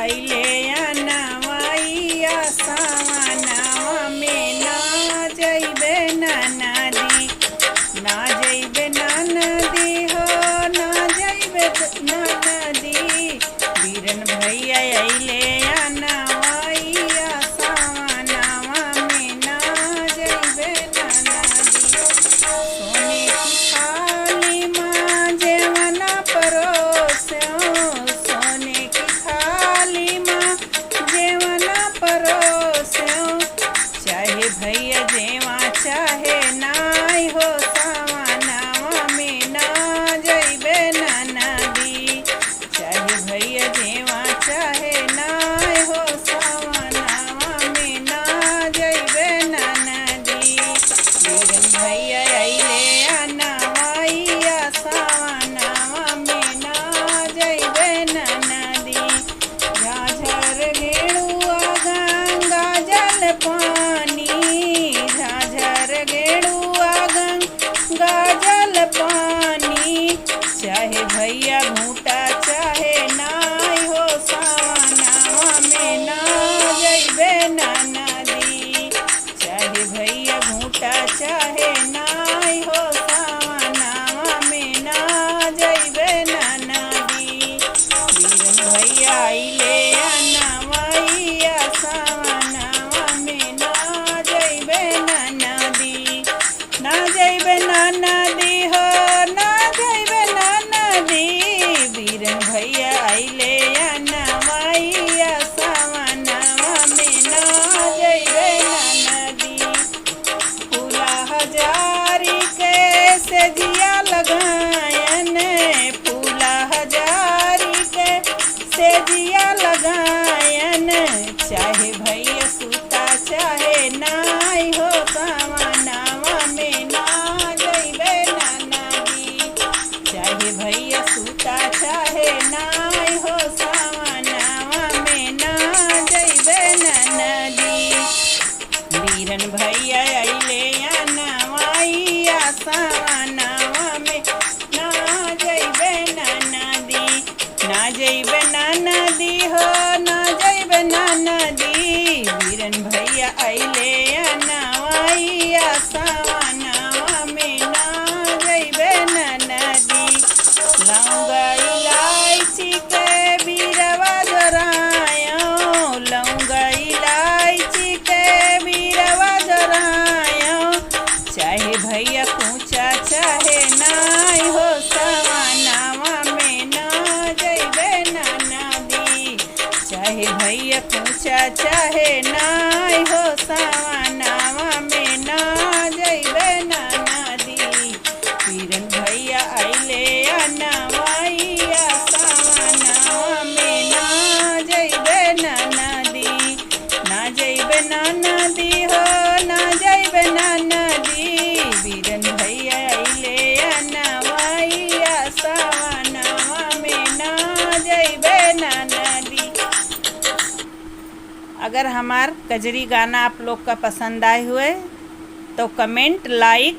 अइले नवैया सावनवा में ना जइबे ननदी, ना जइबे ननदी हो, ना जइबे ननदी। बीरन भैया अइले नवैया सावनवा में ना जइबे ननदी। सोने की थाली माँ जेवना परोस्यो, सोने की थाली माँ जेवना परोस्यो। चाहे भैया जेवा चाहे नाई हो, सावनवा में ना जइबे ननदी। चाहे भैया जेवा चाहे नाई हो, सावनवा में ना जइबे ननदी। बीरन भैया अइले नवैया सावनवा में ना जइबे ननदी। झाझर गेड़ुआ गंगा जल पानी, झाझर गेड़ुआ गंगा जल पानी। चाहे भैया घूटा चाहे नाई हो, सावनवा में ना जइबे ननदी। चाहे भैया घूटा चाहे नाई हो, सावनवा में ना जइबे ननदी। बीरन भैया अइले नवैया सावनवा में ना जइबे ननदी, ना जइबे ननदी हो, ना जइबे ननदी। बीरन भैया अइले नवैया सावनवा में ना जइबे ननदी। फूला हजारी के सेजिया लगायन, फूला हजारी के सेजिया लगायन। चाहे भैया सूता चाहे नाई हो, सावनवा में ना जइबे ननदी। चाहे भैया सूता चाहे नाई हो, सावनवा में ना जइबे ननदी। बीरन भैया अइले नवैया सावनवा में ना जइबे ननदी, ना जइबे ननदी हो, ना जइबे ननदी। बीरन भैया अइले नवैया सावनवा में ना जइबे ननदी। लौंगा इलायची के बीरवा जरायो, लौंगा इलायची के बीरवा जरायो। चाहे भैया कूचा चाहे नाई हो, सावनवा में ना जइबे ननदी। चाहे भैया कूचा चाहे नाई हो, सावनवा में ना जइबे ननदी। बीरन भैया अइले नवैया सावनवा में ना जइबे ननदी, ना जइबे ननदी हो, ना जइबे ननदी। बीरन भैया अइले नवैया सावनवा में ना जइबे ननदी। अगर हमार कजरी गाना आप लोग का पसंद आए हुए तो कमेंट, लाइक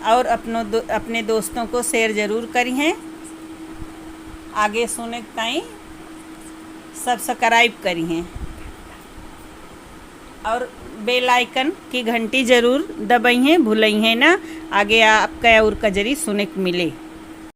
और अपने दोस्तों को शेयर ज़रूर करिए। आगे सुने ताई सब्सक्राइब करिए और बेल आइकन की घंटी ज़रूर दबाइए, भूलिए ना, आगे आपका और कजरी सुने को मिले।